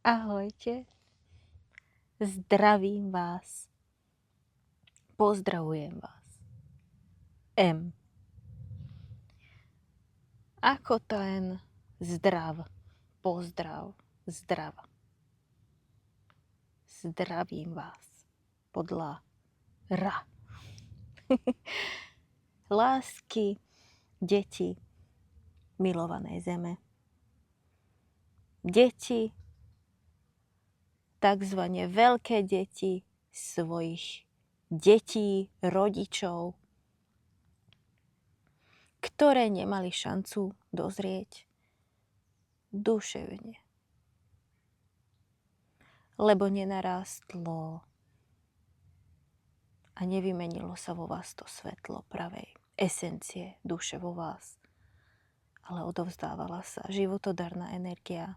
Ahojte, zdravím vás, pozdravujem vás. M. Ako ten zdrav, pozdrav, zdrav. Zdravím vás podľa R. Lásky, deti, milované zeme. Deti, takzvané veľké deti svojich detí, rodičov, ktoré nemali šancu dozrieť duševne, lebo nenarástlo a nevymenilo sa vo vás to svetlo pravej esencie duše vo vás, ale odovzdávala sa životodarná energia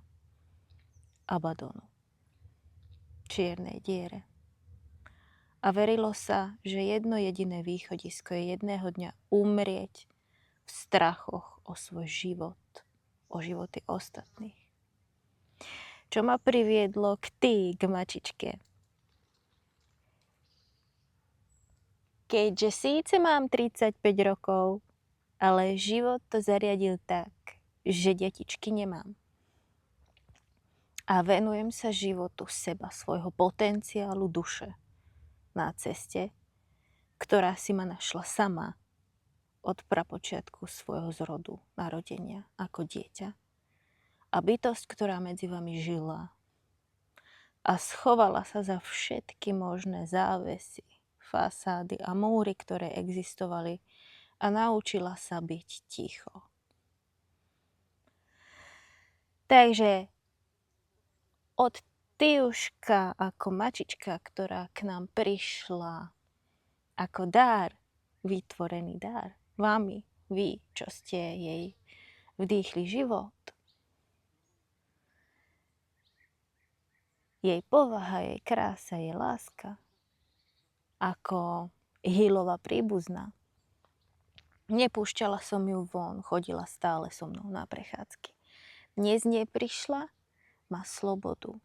Abadonu, čiernej diere. A verilo sa, že jedno jediné východisko je jedného dňa umrieť v strachoch o svoj život, o životy ostatných. Čo ma priviedlo k mačičke. Keďže síce mám 35 rokov, ale život to zariadil tak, že detičky nemám. A venujem sa životu seba, svojho potenciálu duše na ceste, ktorá si ma našla sama od prapočiatku svojho zrodu, narodenia ako dieťa. A bytosť, ktorá medzi vami žila a schovala sa za všetky možné závesy, fasády a múry, ktoré existovali a naučila sa byť ticho. Takže od Tyuška ako mačička, ktorá k nám prišla ako dar, vytvorený dar, vami, vy, čo ste jej vdýchli život. Jej povaha, jej krása, jej láska, ako Hillova príbuzná. Nepúšťala som ju von, chodila stále so mnou na prechádzky. Dnes nie prišla, má slobodu.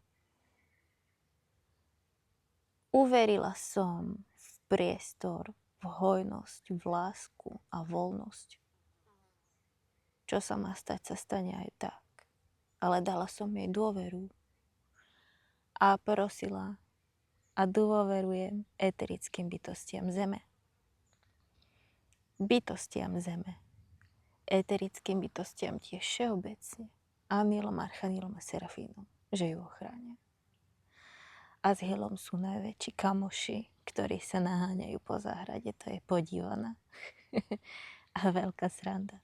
Uverila som v priestor, v hojnosť, v lásku a voľnosť. Čo sa má stať, sa stane aj tak. Ale dala som jej dôveru a prosila a dôverujem eterickým bytostiam zeme. Bytostiam zeme. Eterickým bytostiam tiež všeobecne. Anielom, archanielom a serafínom, že ju ochránia. A s Hillom sú najväčší kamoši, ktorí sa naháňajú po záhrade. To je podívaná a veľká sranda.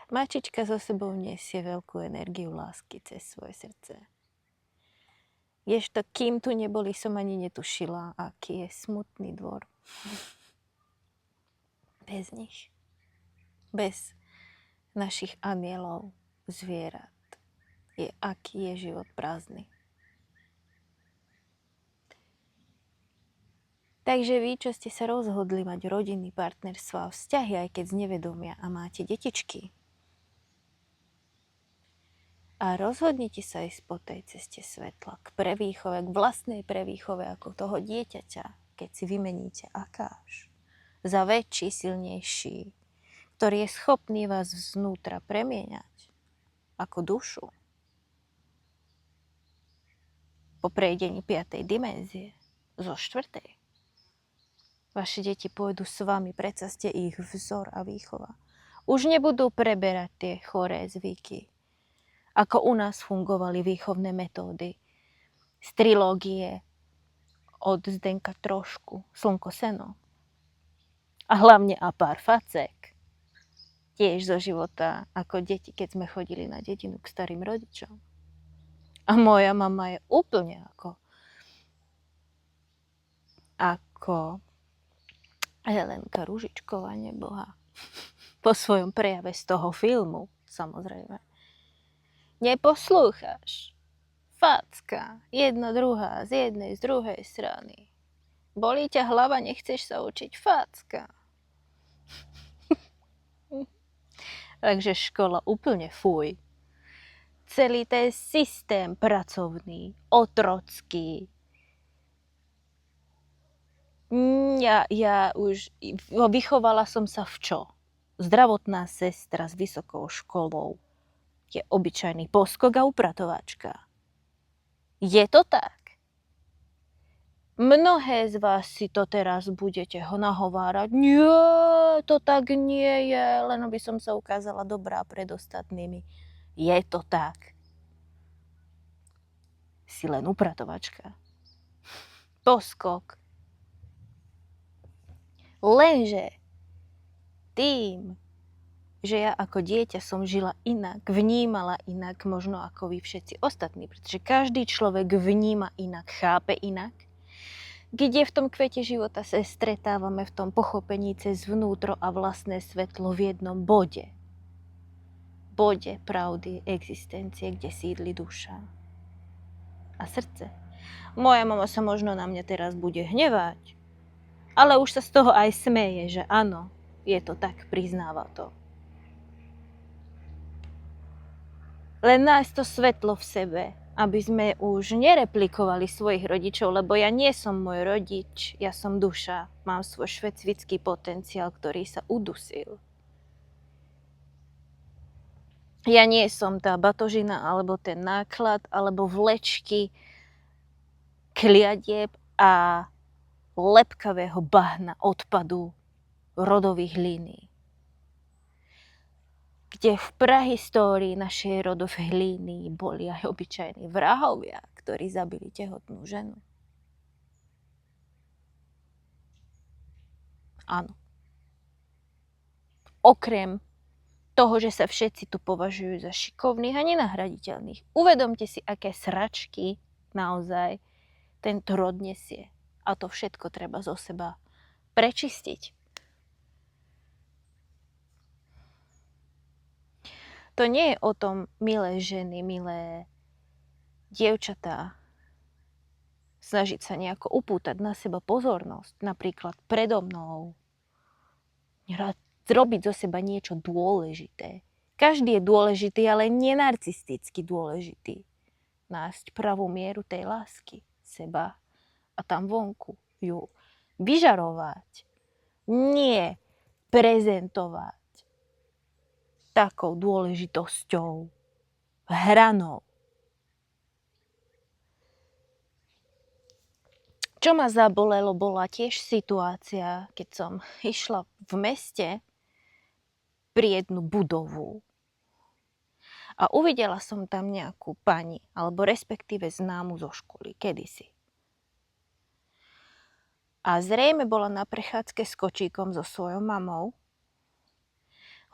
Mačička so sebou nesie veľkú energiu lásky cez svoje srdce. Ježto, kým tu neboli, som ani netušila, aký je smutný dvor. Bez nich. Bez našich anielov, zvierat. Aký je život prázdny. Takže vy, čo ste sa rozhodli mať rodinný partnerstvo a vzťahy, aj keď z nevedomia a máte detičky, a rozhodnite sa ísť po tej ceste svetla k prevýchove, k vlastnej prevýchove ako toho dieťaťa, keď si vymeníte Akáš za väčší, silnejší, ktorý je schopný vás vznútra premieňať ako dušu po prejdení 5. dimenzie zo 4. Vaše deti pôjdu s vami, predsa ste ich vzor a výchova. Už nebudú preberať tie choré zvyky, ako u nás fungovali výchovné metódy z trilógie od Zdenka Trošku, Slnko, seno. A hlavne Apár Facek, tiež zo života ako deti, keď sme chodili na dedinu k starým rodičom. A moja mama je úplne ako Helenka Ružičková, neboha. Po svojom prejave z toho filmu, samozrejme. Neposlúchaš. Facka. Jedna, druhá, z jednej, z druhej strany. Bolí ťa hlava, nechceš sa učiť? Facka. Takže škola úplne fuj. celý ten systém pracovný, otrocký. Ja už vychovala som sa v čo? Zdravotná sestra s vysokou školou je obyčajný poskok a upratovačka. Je to tak? Mnohé z vás si to teraz budete ho nahovárať. Nie, to tak nie je, len by som sa ukázala dobrá pred ostatnými. Je to tak. Si len upratovačka. Poskok. Lenže tým, že ja ako dieťa som žila inak, vnímala inak, možno ako vy všetci ostatní, pretože každý človek vníma inak, chápe inak, kde v tom kvete života sa stretávame v tom pochopení cez vnútro a vlastné svetlo v jednom bode. Bode pravdy existencie, kde sídli duša a srdce. Moja mama sa možno na mňa teraz bude hnevať, ale už sa z toho aj smeje, že áno, je to tak, priznáva to. Len nájsť to svetlo v sebe, aby sme už nereplikovali svojich rodičov, lebo ja nie som môj rodič, ja som duša, mám svoj švecvický potenciál, ktorý sa udusil. Ja nie som tá batožina, alebo ten náklad, alebo vlečky, kliadieb a lepkavého bahna odpadu rodových línií. Kde v prahistórii našej rodovej línii boli aj obyčajní vrahovia, ktorí zabili tehotnú ženu. Áno. Okrem toho, že sa všetci tu považujú za šikovných a nenahraditeľných. Uvedomte si, aké sračky naozaj tento rod nesie. A to všetko treba zo seba prečistiť. To nie je o tom, milé ženy, milé dievčatá, snažiť sa nejako upútať na seba pozornosť, napríklad predo mnou. Zrobiť zo seba niečo dôležité. Každý je dôležitý, ale nenarcisticky dôležitý. Nájsť pravú mieru tej lásky, seba a tam vonku ju vyžarovať. Nie prezentovať takou dôležitosťou, hranou. Čo ma zabolelo, bola tiež situácia, keď som išla v meste pri jednu budovu a uvidela som tam nejakú pani, alebo respektíve známu zo školy, kedysi. A zrejme bola na prechádzke s kočíkom so svojou mamou,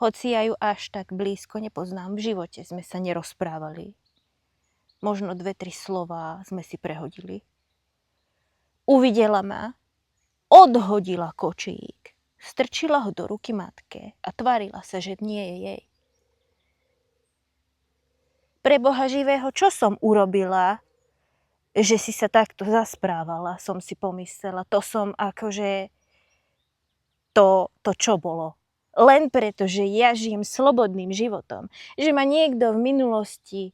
hoci ja ju až tak blízko nepoznám, v živote sme sa nerozprávali. Možno 2-3 slová sme si prehodili. Uvidela ma, odhodila kočík, strčila ho do ruky matke a tvárila sa, že nie je jej. Pre Boha živého, čo som urobila, že si sa takto zasprávala, som si pomyslela. To som akože, to čo bolo. Len preto, že ja žijem slobodným životom. Že ma niekto v minulosti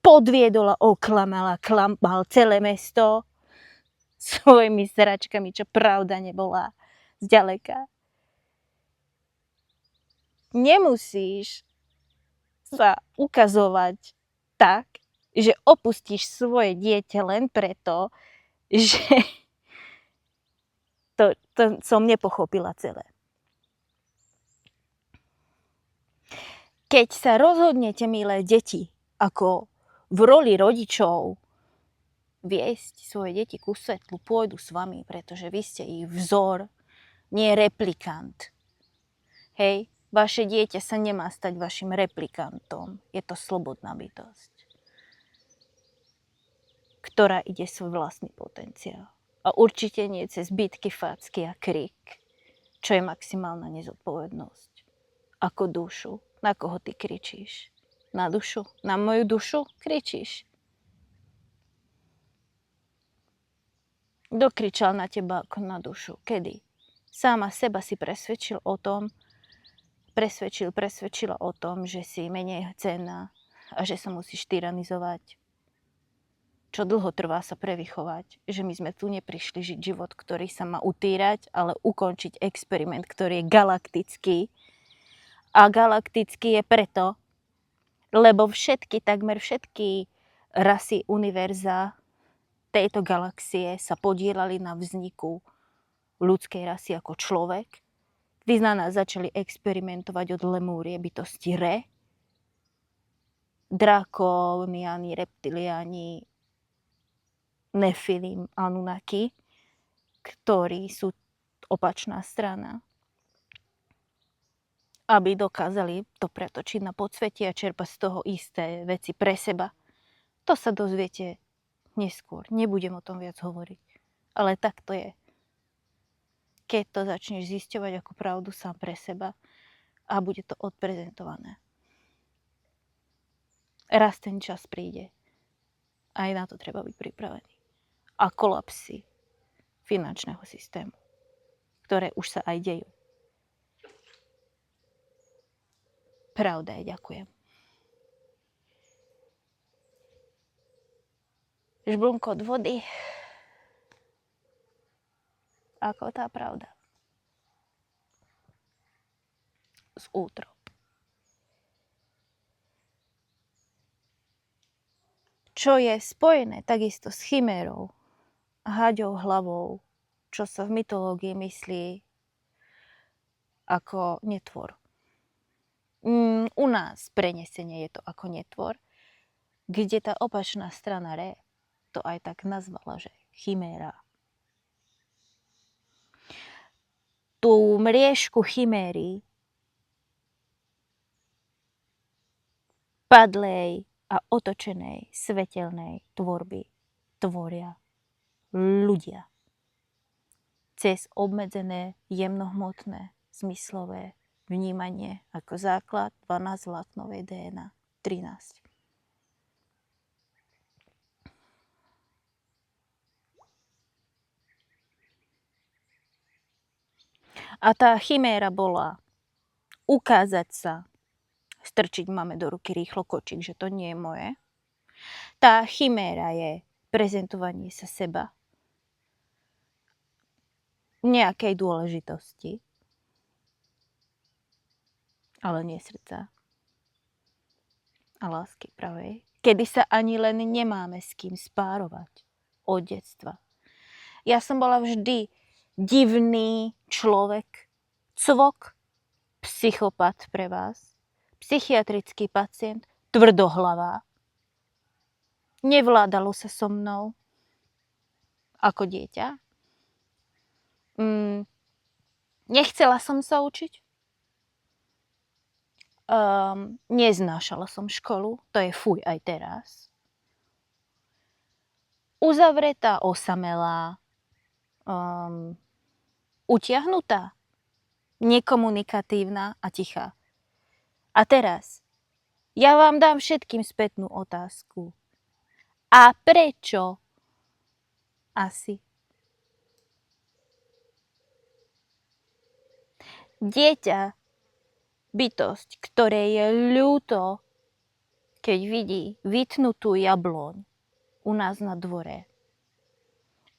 podviedol a oklamal a klamal celé mesto svojimi sračkami, čo pravda nebola zďaleka. Nemusíš sa ukazovať tak, že opustíš svoje dieťa len preto, že to som nepochopila celé. Keď sa rozhodnete, milé deti, ako v roli rodičov viesť svoje deti ku svetlu, pôjdu s vami, pretože vy ste ich vzor, nie replikant. Hej, vaše dieťa sa nemá stať vašim replikantom. Je to slobodná bytosť, ktorá ide svoj vlastný potenciál. A určite nie cez bitky, facky a krik, čo je maximálna nezodpovednosť. Ako dušu. Na koho ty kričíš? Na dušu? Na moju dušu kričíš? Kto kričal na teba ako na dušu? Kedy? Sama seba si presvedčila o tom, že si menej cenná a že sa musíš tyranizovať, čo dlho trvá sa prevychovať, že my sme tu neprišli žiť život, ktorý sa má utírať, ale ukončiť experiment, ktorý je galaktický. A galaktický je preto, lebo takmer všetky rasy univerza tejto galaxie sa podielali na vzniku ľudskej rasy ako človek, kdy na nás začali experimentovať od Lemúrie bytosti Re, drakóniani, reptiliani, Nefilim, Anunnaki, ktorí sú opačná strana, aby dokázali to pretočiť na podsvetie a čerpať z toho isté veci pre seba. To sa dozviete neskôr. Nebudem o tom viac hovoriť. Ale tak to je. Keď to začneš zisťovať ako pravdu sám pre seba a bude to odprezentované. Raz ten čas príde. Aj na to treba byť pripravený. A kolapsy finančného systému, ktoré už sa aj dejú. Pravda je, ďakujem. Žblnkot vody, ako tá pravda. Z útrop. Čo je spojené takisto s chimérou, haďou hlavou, čo sa v mytológii myslí ako netvor. U nás prenesenie je to ako netvor, kde tá opačná strana Re to aj tak nazvala, že chiméra. Tú mriežku chiméry padlej a otočenej svetelnej tvorby tvoria ľudia. Cez obmedzené jemnohmotné zmyslové vnímanie ako základ 12 vláknovej DNA 13. A tá chiméra bola ukázať sa, strčiť máme do ruky rýchlo kočík, že to nie je moje. Tá chiméra je prezentovanie sa seba nejakej dôležitosti, ale nie srdca a lásky pravej, kedy sa ani len nemáme s kým spárovať od detstva. Ja som bola vždy divný človek, cvok, psychopat pre vás, psychiatrický pacient, tvrdohlavá. Nevládalo sa so mnou ako dieťa. Nechcela som sa učiť. Neznášala som školu, to je fuj aj teraz. Uzavretá, osamelá, utiahnutá, nekomunikatívna a tichá. A teraz, ja vám dám všetkým spätnú otázku. A prečo asi? Dieťa, bytosť, ktoré je ľúto, keď vidí vytnutú jabloň u nás na dvore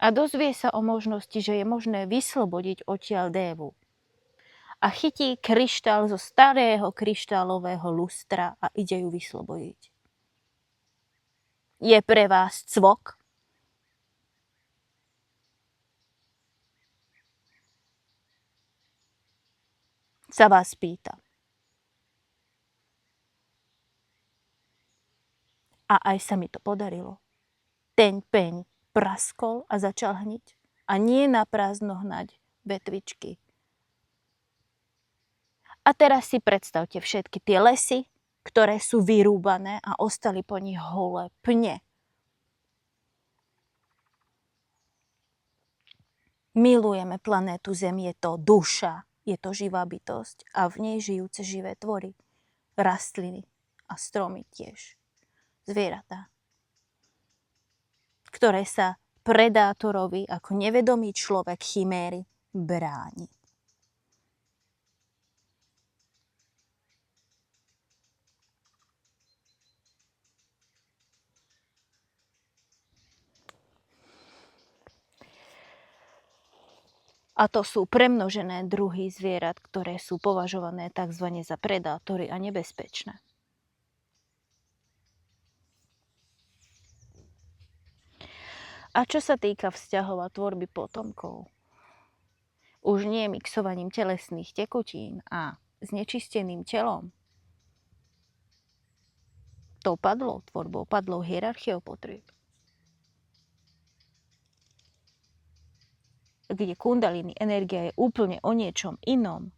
a dozvie sa o možnosti, že je možné vyslobodiť odtiaľ dévu a chytí kryštál zo starého kryštálového lustra a ide ju vyslobodiť. Je pre vás cvok? Sa vás pýtam. A aj sa mi to podarilo. Ten peň praskol a začal hniť. A nie na prázdno hnať vetvičky. A teraz si predstavte všetky tie lesy, ktoré sú vyrúbané a ostali po nich holé pne. Milujeme planétu Zem, je to duša, je to živá bytosť a v nej žijúce živé tvory, rastliny a stromy tiež. Zvieratá, ktoré sa predátorovi ako nevedomý človek chiméry bráni. A to sú premnožené druhy zvierat, ktoré sú považované tzv. Za predátory a nebezpečné. A čo sa týka vzťahov a tvorby potomkov, už nie mixovaním telesných tekutín a znečisteným telom, tou padlou tvorbou, padlou hierarchiou potrieb, kde kundalini energia je úplne o niečom inom,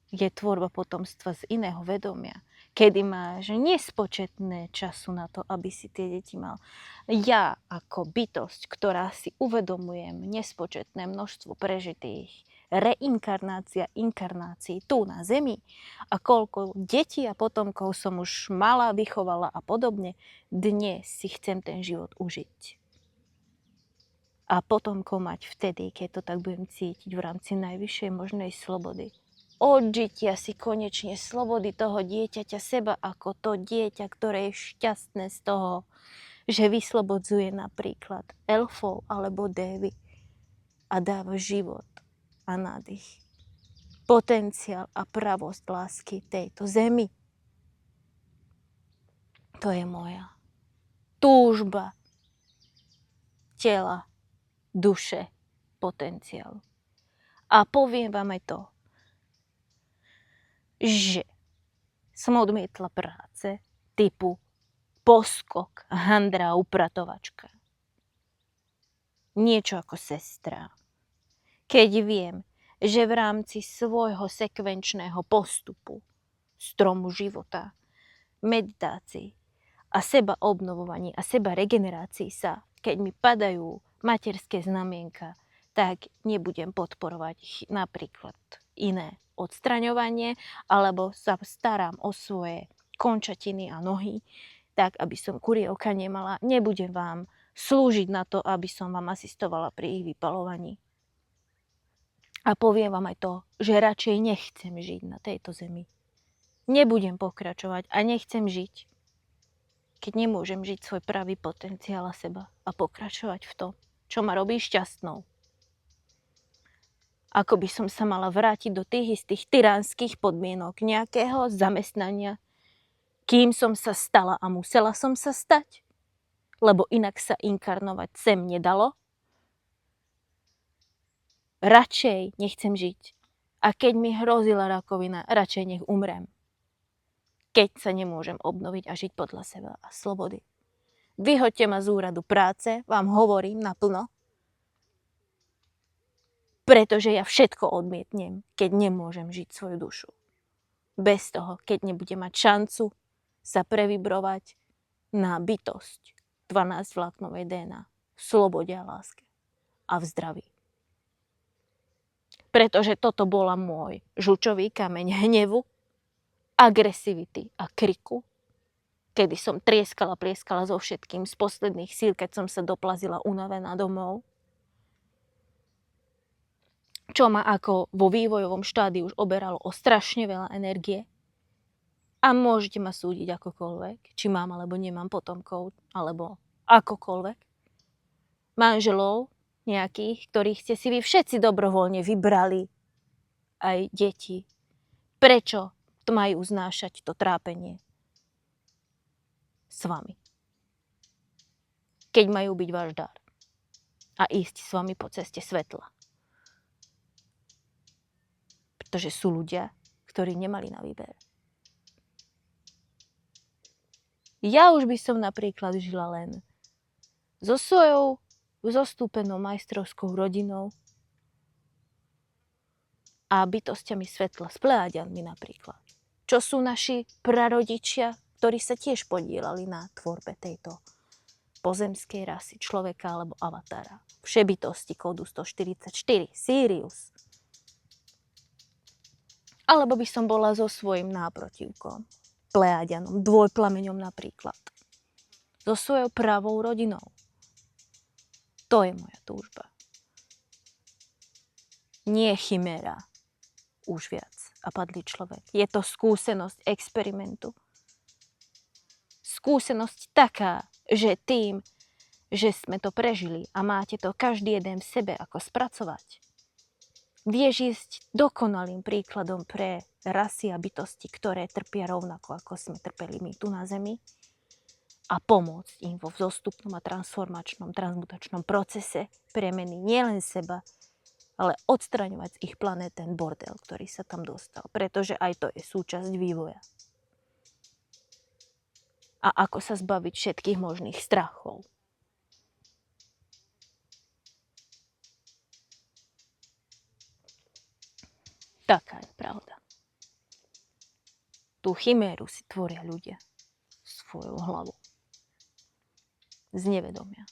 je tvorba potomstva z iného vedomia, kedy máš nespočetné času na to, aby si tie deti mal. Ja ako bytosť, ktorá si uvedomujem nespočetné množstvo prežitých reinkarnácií a inkarnácií tu na Zemi a koľko detí a potomkov som už mala, vychovala a podobne, dnes si chcem ten život užiť. A potomkov mať vtedy, keď to tak budem cítiť v rámci najvyššej možnej slobody. Odžitia si konečne slobody toho dieťaťa, seba ako to dieťa, ktoré je šťastné z toho, že vyslobodzuje napríklad elfov alebo dévy a dáva život a nádych, potenciál a pravosť lásky tejto zemi. To je moja túžba tela, duše, potenciálu. A poviem vám aj to, že som odmietla práce typu poskok, handra, upratovačka. Niečo ako sestra. Keď viem, že v rámci svojho sekvenčného postupu, stromu života, meditácii a seba obnovovaní a seba regenerácii sa, keď mi padajú materské znamienka, tak nebudem podporovať napríklad iné odstraňovanie, alebo sa starám o svoje končatiny a nohy, tak aby som kurievka nemala. Nebudem vám slúžiť na to, aby som vám asistovala pri ich vypaľovaní. A poviem vám aj to, že radšej nechcem žiť na tejto zemi. Nebudem pokračovať a nechcem žiť, keď nemôžem žiť svoj pravý potenciál a seba a pokračovať v tom, čo ma robí šťastnou. Ako by som sa mala vrátiť do tých istých tyránskych podmienok nejakého zamestnania, kým som sa stala a musela som sa stať, lebo inak sa inkarnovať sem nedalo. Radšej nechcem žiť. A keď mi hrozila rakovina, radšej nech umrem. Keď sa nemôžem obnoviť a žiť podľa seba a slobody. Vyhoďte ma z úradu práce, vám hovorím naplno, pretože ja všetko odmietnem, keď nemôžem žiť svoju dušu. Bez toho, keď nebudem mať šancu sa previbrovať na bytosť 12 vláknovej DNA v slobode a láske a v zdraví. Pretože toto bola môj žučový kameň hnevu, agresivity a kriku, kedy som plieskala zo všetkým z posledných síl, keď som sa doplazila unavená domov, čo ma ako vo vývojovom štádiu už oberalo o strašne veľa energie. A môžete ma súdiť akokoľvek, či mám alebo nemám potomkov, alebo akokoľvek. Manželov nejakých, ktorých ste si vy všetci dobrovoľne vybrali, aj deti. Prečo to majú znášať to trápenie s vami? Keď majú byť váš dar a ísť s vami po ceste svetla. Pretože sú ľudia, ktorí nemali na výber. Ja už by som napríklad žila len so svojou zostúpenou majstrovskou rodinou a bytosťami svetla, s Pleiadianmi napríklad. Čo sú naši prarodičia, ktorí sa tiež podielali na tvorbe tejto pozemskej rasy človeka alebo avatára. Všebytosti kódu 144, Sirius. Alebo by som bola so svojím náprotivkom, Pleiadianom, dvojplameňom napríklad. So svojou pravou rodinou. To je moja túžba. Nie chiméra. Už viac. A padlý človek. Je to skúsenosť experimentu. Skúsenosť taká, že tým, že sme to prežili a máte to každý jeden v sebe, ako spracovať. Vieš ísť dokonalým príkladom pre rasy a bytosti, ktoré trpia rovnako, ako sme trpeli my tu na Zemi a pomôcť im vo vzostupnom a transformačnom, transmutačnom procese premeny nielen seba, ale odstraňovať z ich planet ten bordel, ktorý sa tam dostal. Pretože aj to je súčasť vývoja. A ako sa zbaviť všetkých možných strachov. Taká je pravda. Tú chiméru si tvoria ľudia svojou hlavou. Z nevedomia.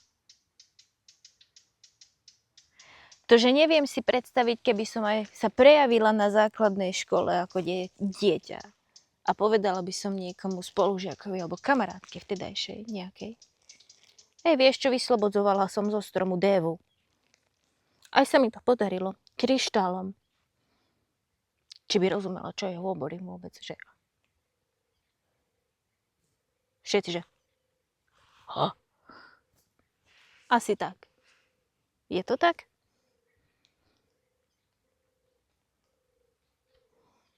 To, že neviem si predstaviť, keby som aj sa prejavila na základnej škole ako dieťa a povedala by som niekomu spolužiakovi alebo kamarátke vtedajšej nejakej. Vieš čo, vyslobodzovala som zo stromu dévu. Aj sa mi to podarilo kryštálom. Či by rozumela, čo je hovorím vôbec, že... Všetci, že... Asi tak. Je to tak?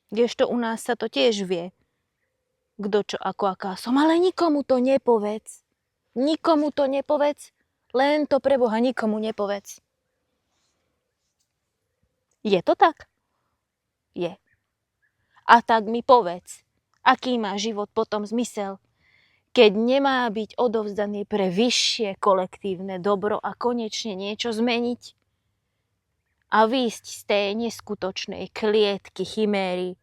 Kdežto u nás sa to tiež vie, kto čo ako aká som, ale nikomu to nepovedz. Nikomu to nepovedz, len to pre Boha nikomu nepovedz. Je to tak? Je. A tak mi povedz, aký má život potom zmysel, keď nemá byť odovzdaný pre vyššie kolektívne dobro a konečne niečo zmeniť? A výjsť z tej neskutočnej klietky chiméry,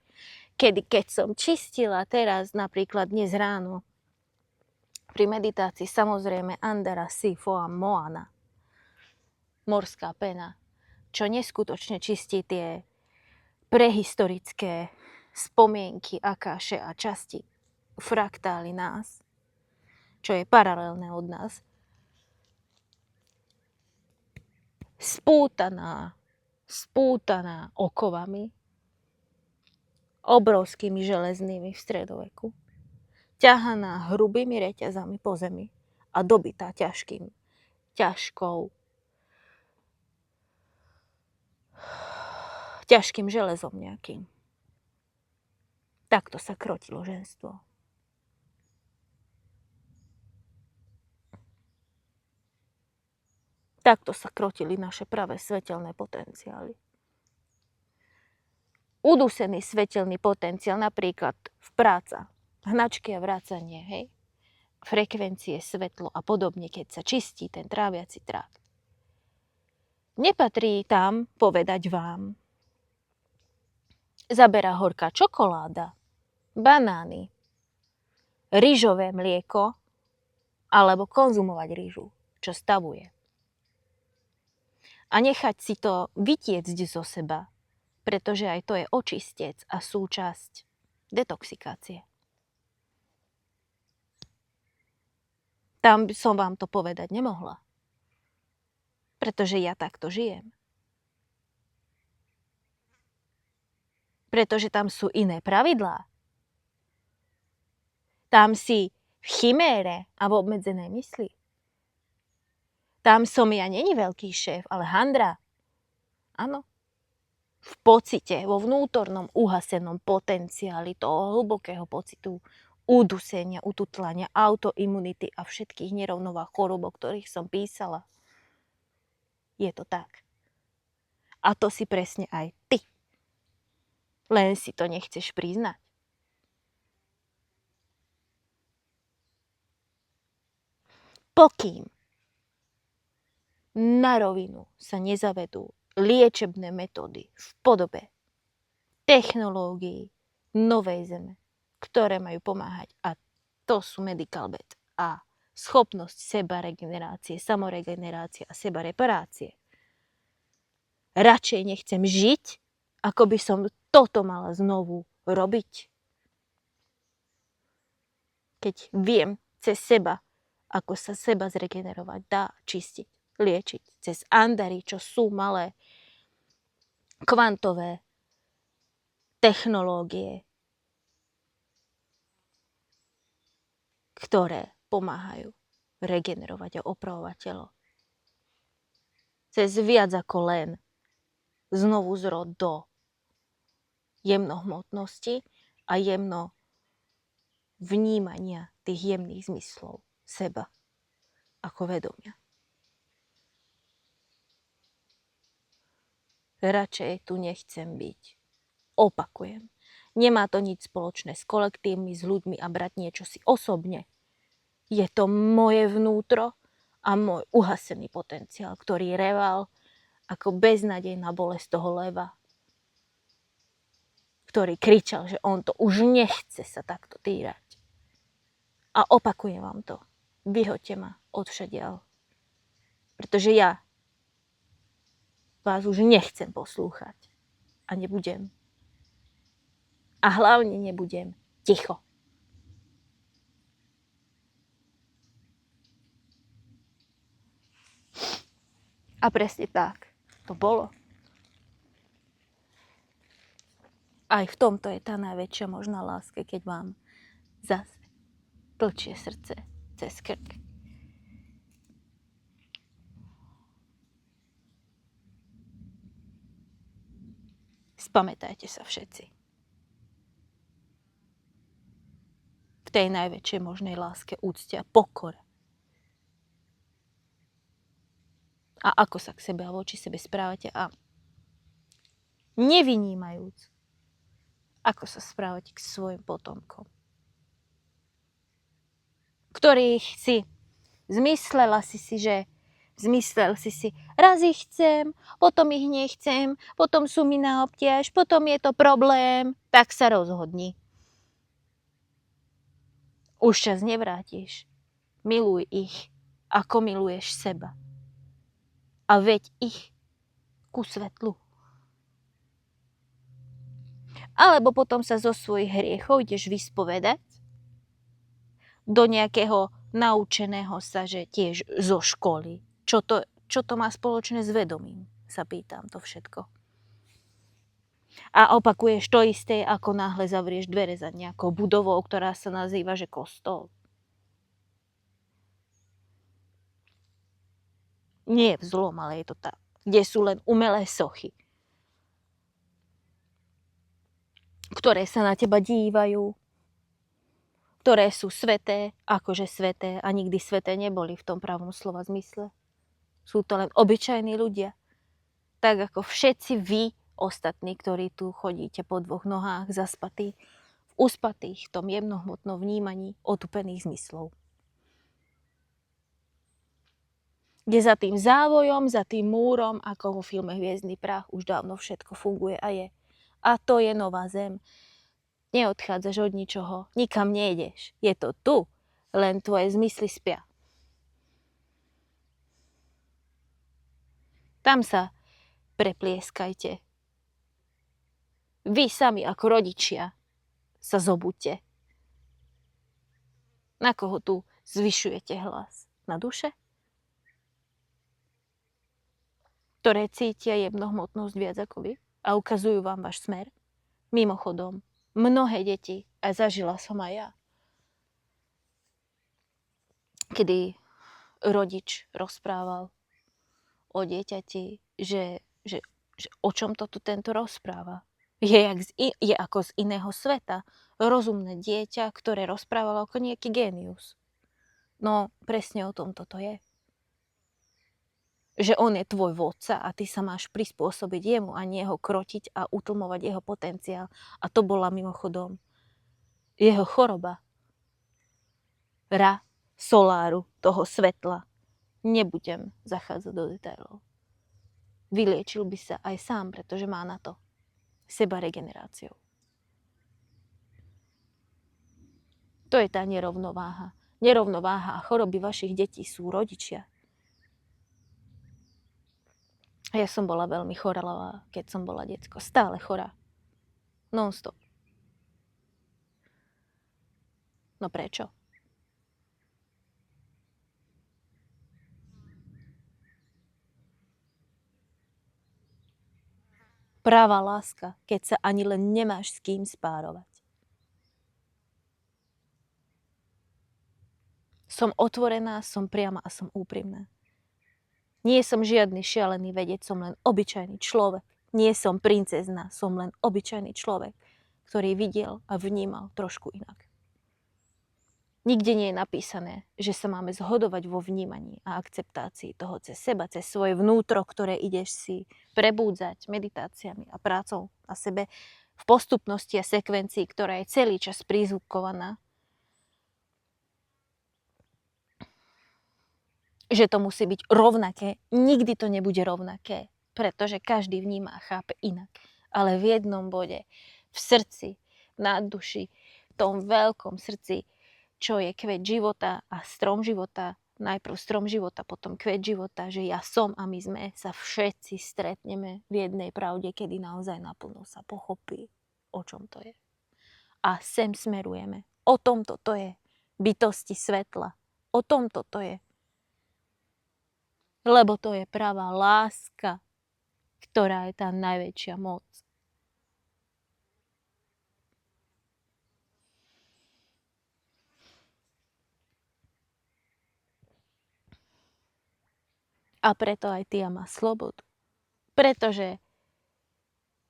keď som čistila teraz, napríklad dnes ráno, pri meditácii samozrejme Andara Sifoa Moana, morská pena, čo neskutočne čistí tie prehistorické spomienky, akáše a časti, fraktály nás, čo je paralelné od nás, spútaná okovami, obrovskými železnými v stredoveku, ťahaná hrubými reťazami po zemi a dobitá ťažkým železom nejakým. Takto sa krotilo ženstvo. Takto sa krotili naše pravé svetelné potenciály. Udusený svetelný potenciál, napríklad v práca, hnačky a vracanie, hej? Frekvencie, svetlo a podobne, keď sa čistí ten tráviaci trakt. Nepatrí tam povedať vám. Zaberá horká čokoláda, banány, rýžové mlieko alebo konzumovať rýžu, čo stavuje. A nechať si to vytiecť zo seba, pretože aj to je očistec a súčasť detoxikácie. Tam som vám to povedať nemohla, pretože ja takto žijem. Pretože tam sú iné pravidlá. Tam si v chimére a v obmedzenej mysli. Tam som ja není veľký šéf, ale handra. Áno. V pocite, vo vnútornom uhasenom potenciáli toho hlbokého pocitu udusenia, ututlania, autoimunity a všetkých nerovnováh chorôb, o ktorých som písala. Je to tak. A to si presne aj ty. Len si to nechceš priznať. Pokým na rovinu sa nezavedú liečebné metódy v podobe technológií novej zeme, ktoré majú pomáhať. A to sú medical bed a schopnosť sebaregenerácie, samoregenerácie a sebareparácie. Radšej nechcem žiť, ako by som toto mala znovu robiť. Keď viem cez seba, ako sa seba zregenerovať dá, čistiť, liečiť cez andary, čo sú malé kvantové technológie, ktoré pomáhajú regenerovať a opravovať telo. Cez viac ako len znovu zrod do jemnohmotnosti a jemno vnímania tých jemných zmyslov seba ako vedomia. Radšej tu nechcem byť. Opakujem. Nemá to nič spoločné s kolektívmi, s ľuďmi a brať niečo si osobne. Je to moje vnútro a môj uhasený potenciál, ktorý reval ako beznadejná bolesť toho leva, ktorý kričal, že on to už nechce sa takto týrať. A opakujem vám to. Vyhoďte ma odvšadiaľ. Pretože ja vás už nechcem poslúchať. A nebudem. A hlavne nebudem ticho. A presne tak to bolo. Aj v tomto je tá najväčšia možná láska, keď vám zase tlčie srdce cez krk. Spamätajte sa všetci. V tej najväčšej možnej láske, úcte a pokore. A ako sa k sebe a voči sebe správate a nevynímajúc, ako sa správate k svojim potomkom, ktorých si zmyslel si, raz ich chcem, potom ich nechcem, potom sú mi na obťaž, potom je to problém, tak sa rozhodni. Už čas nevrátiš. Miluj ich, ako miluješ seba. A veď ich ku svetlu. Alebo potom sa zo svojich hriechov ideš vyspovedať do nejakého naučeného sa, že tiež zo školy. Čo to má spoločné s vedomím? Sa pýtam to všetko. A opakuješ to isté, ako náhle zavrieš dvere za nejakou budovou, ktorá sa nazýva, že kostol. Nie je vzlom, ale je to tak. Kde sú len umelé sochy, ktoré sa na teba dívajú, ktoré sú sveté, akože sveté a nikdy sveté neboli v tom pravom slova zmysle. Sú to len obyčajní ľudia. Tak ako všetci vy ostatní, ktorí tu chodíte po dvoch nohách zaspatí, uspatých v tom jemnohmotnom vnímaní otupených zmyslov. Kde za tým závojom, za tým múrom, ako vo filme Hviezdny prach, už dávno všetko funguje a je. A to je nová zem. Neodchádzaš od ničoho, nikam nejdeš. Je to tu, len tvoje zmysly spia. Tam sa preplieskajte. Vy sami ako rodičia sa zobuďte. Na koho tu zvyšujete hlas? Na duše? Ktoré cítia jemnohmotnosť viac ako vy a ukazujú vám váš smer. Mimochodom, mnohé deti, a zažila som aj ja, kedy rodič rozprával o dieťati, že o čom to tu tento rozpráva. Je ako z iného sveta. Rozumné dieťa, ktoré rozprávalo ako nejaký génius. No, presne o tom toto je. Že on je tvoj vodca a ty sa máš prispôsobiť jemu a nie ho krotiť a utlmovať jeho potenciál. A to bola mimochodom jeho choroba. Soláru, toho svetla. Nebudem zachádzať do detailov. Vyliečil by sa aj sám, pretože má na to seba regeneráciou. To je tá nerovnováha. Nerovnováha a choroby vašich detí sú rodičia. Ja som bola veľmi chorá, keď som bola decko. Stále chorá. Non-stop. No prečo? Práva láska, keď sa ani len nemáš s kým spárovať. Som otvorená, som priama a som úprimná. Nie som žiadny šialený vedec, som len obyčajný človek. Nie som princezna, som len obyčajný človek, ktorý videl a vnímal trošku inak. Nikde nie je napísané, že sa máme zhodovať vo vnímaní a akceptácii toho cez seba, cez svoje vnútro, ktoré ideš si prebúdzať meditáciami a prácou na sebe v postupnosti a sekvencii, ktorá je celý čas prizvukovaná. Že to musí byť rovnaké. Nikdy to nebude rovnaké, pretože každý vníma a chápe inak. Ale v jednom bode, v srdci, na duši, v tom veľkom srdci, čo je kvet života a strom života, najprv strom života, potom kvet života, že ja som a my sme, sa všetci stretneme v jednej pravde, kedy naozaj naplno sa pochopí, o čom to je. A sem smerujeme. O tomto to je. Bytosti svetla. O tomto to je. Lebo to je pravá láska, ktorá je tá najväčšia moc. A preto aj Tia má slobodu. Pretože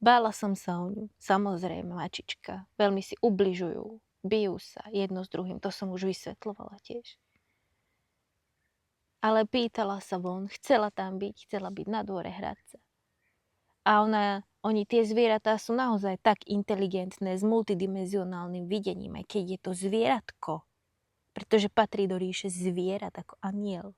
bála som sa o ňu. Samozrejme, mačička. Veľmi si ubližujú. Bijú sa jedno s druhým. To som už vysvetľovala tiež. Ale pýtala sa von. Chcela tam byť. Chcela byť na dvore, hrať sa. A oni tie zvieratá sú naozaj tak inteligentné s multidimenzionálnym videním, aj keď je to zvieratko. Pretože patrí do ríše zvierat ako aniel.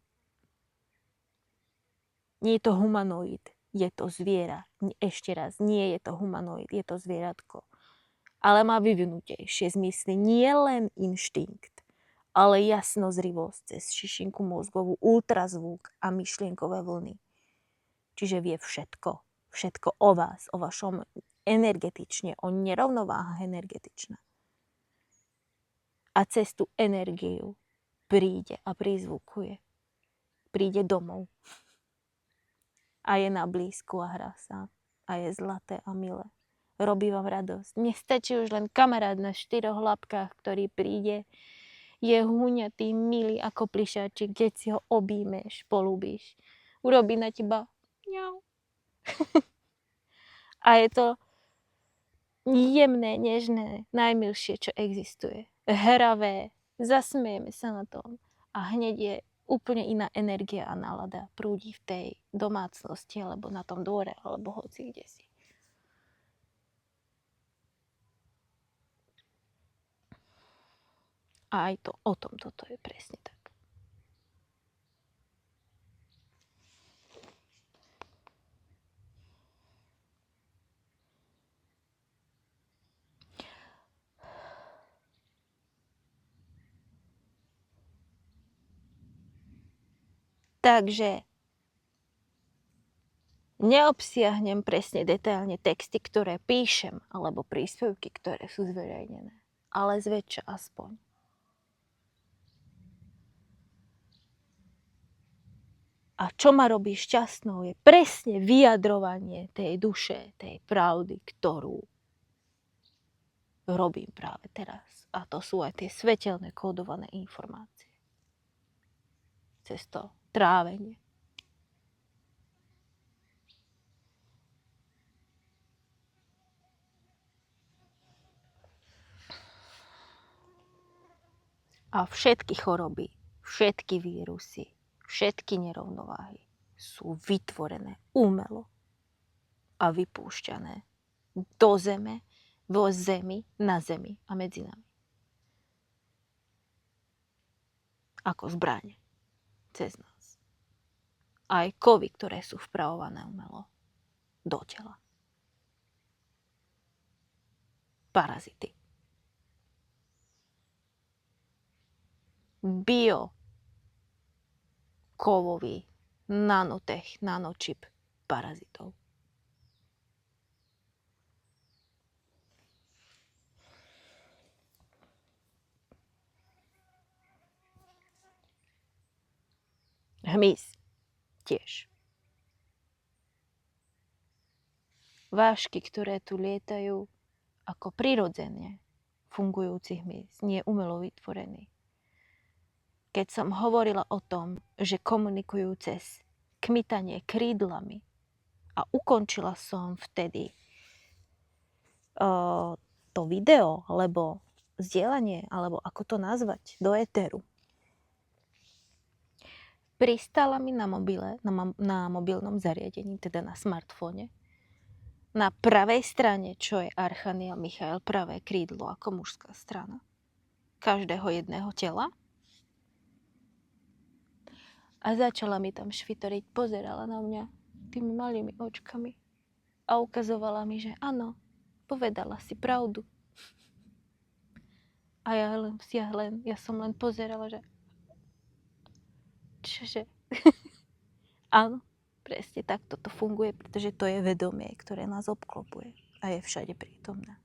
Nie je to humanoid, je to zviera. Ešte raz, nie je to humanoid, je to zvieratko. Ale má vyvinutejšie zmysly, nie len inštinkt, ale jasnozrivosť cez šišinku mozgovú, ultrazvuk a myšlienkové vlny. Čiže vie všetko. Všetko o vás, o vašom energetične, o nerovnováhach energetičná. A cez tú energiu príde a prizvukuje. Príde domov. A je na blízku a hrá sa. A je zlaté a milé. Robí vám radosť. Mne stačí už len kamarát na 4 labkách, ktorý príde. Je húňatý, milý ako plišáčik, keď si ho objímeš, polúbíš. Urobí na teba ňau. A je to jemné, nežné, najmilšie, čo existuje. Hravé. Zasmejeme sa na tom. A hneď je úplne iná energia a nálada prúdi v tej domácnosti, alebo na tom dvore, alebo hoci kde si. A aj to, o tom toto je presne tak. Takže neobsiahnem presne detailne texty, ktoré píšem, alebo príspevky, ktoré sú zverejnené. Ale zväčša aspoň. A čo ma robí šťastnou, je presne vyjadrovanie tej duše, tej pravdy, ktorú robím práve teraz. A to sú aj tie svetelné kódované informácie. Cez to trávenie. A všetky choroby, všetky vírusy, všetky nerovnováhy sú vytvorené umelo a vypúšťané do zeme, vo zemi, na zemi a medzi nami. Ako zbrane cez nás. Aj kovy, ktoré sú vpravované umelo do tela. Parazity. Kovový nanotech, nanočip parazitov. Hmyz tiež. Vášky, ktoré tu lietajú ako prirodzene fungujúci hmyz, nie umelo vytvorený. keď som hovorila o tom, že komunikujú cez kmitanie krídlami a ukončila som vtedy to video, alebo zdieľanie, alebo ako to nazvať, do éteru. Pristala mi na mobile, na mobilnom zariadení, teda na smartfóne, na pravej strane, čo je Archaniel Michael, pravé krídlo ako mužská strana každého jedného tela. A začala mi tam švitoriť, pozerala na mňa tými malými očkami a ukazovala mi, že áno, povedala si pravdu. A ja som len pozerala, že čože? Áno, presne tak toto funguje, pretože to je vedomie, ktoré nás obklopuje a je všade prítomné.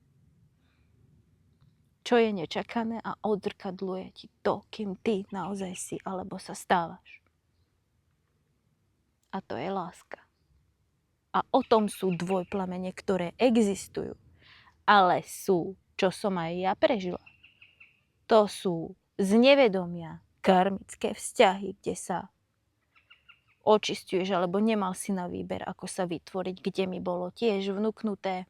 Čo je nečakané a odzrkadľuje ti to, kým ty naozaj si alebo sa stávaš. A to je láska. A o tom sú dvojplamene, ktoré existujú, ale sú, čo som aj ja prežila. To sú z nevedomia karmické vzťahy, kde sa očisťuješ, alebo nemal si na výber, ako sa vytvoriť, kde mi bolo tiež vnúknuté.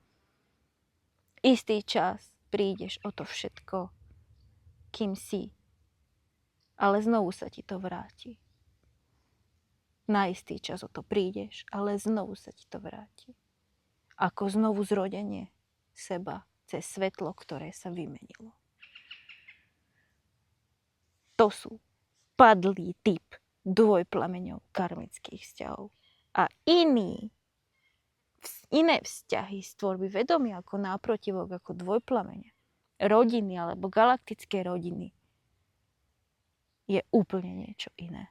Istý čas prídeš o to všetko, kým si. Ale znovu sa ti to vráti. Na istý čas o to prídeš, ale znovu sa ti to vráti. Ako znovu zrodenie seba cez svetlo, ktoré sa vymenilo. To sú padlý typ dvojplameňov karmických vzťahov. A iné vzťahy z tvorby vedomia ako náprotivok, ako dvojplamene, rodiny alebo galaktické rodiny, je úplne niečo iné.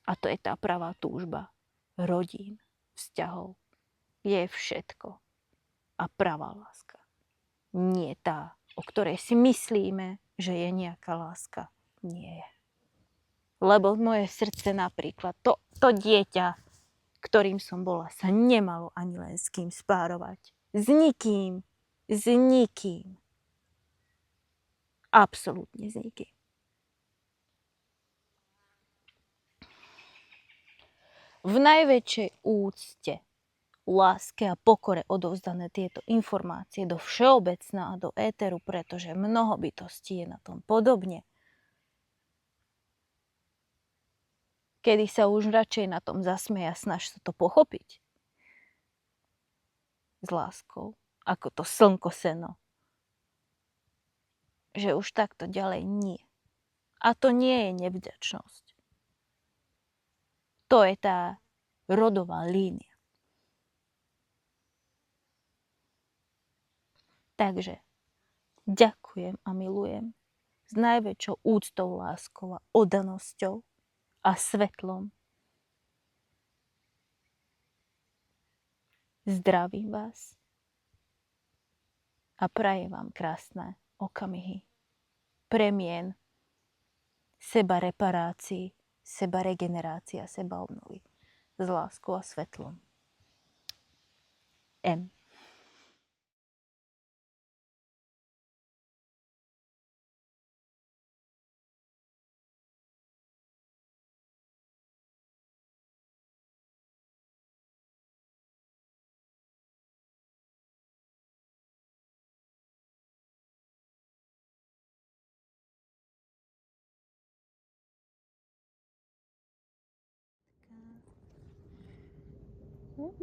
A to je tá pravá túžba rodín, vzťahov. Je všetko. A pravá láska. Nie tá, o ktorej si myslíme, že je nejaká láska. Nie je. Lebo moje srdce napríklad, to dieťa, ktorým som bola, sa nemalo ani len s kým spárovať. S nikým. S nikým. Absolútne s nikým. V najväčšej úcte, láske a pokore odovzdané tieto informácie do všeobecná a do éteru, pretože mnoho bytostí je na tom podobne. Kedy sa už radšej na tom zasmeje a snaž sa to pochopiť. S láskou, ako to slnko seno. Že už takto ďalej nie. A to nie je nevďačnosť. To je tá rodová línia. Takže ďakujem a milujem s najväčšou úctou, láskou a oddanosťou a svetlom. Zdravím vás a prajem vám krásne okamihy premien, seba reparácií, seba regenerácia, seba obnovy s láskou a svetlom. M. No.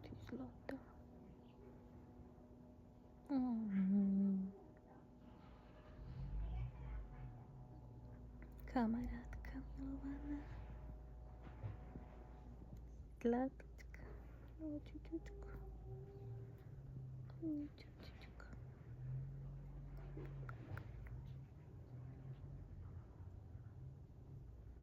Ty zlata. Kamarátka milovaná. Zlatička. Čučučku.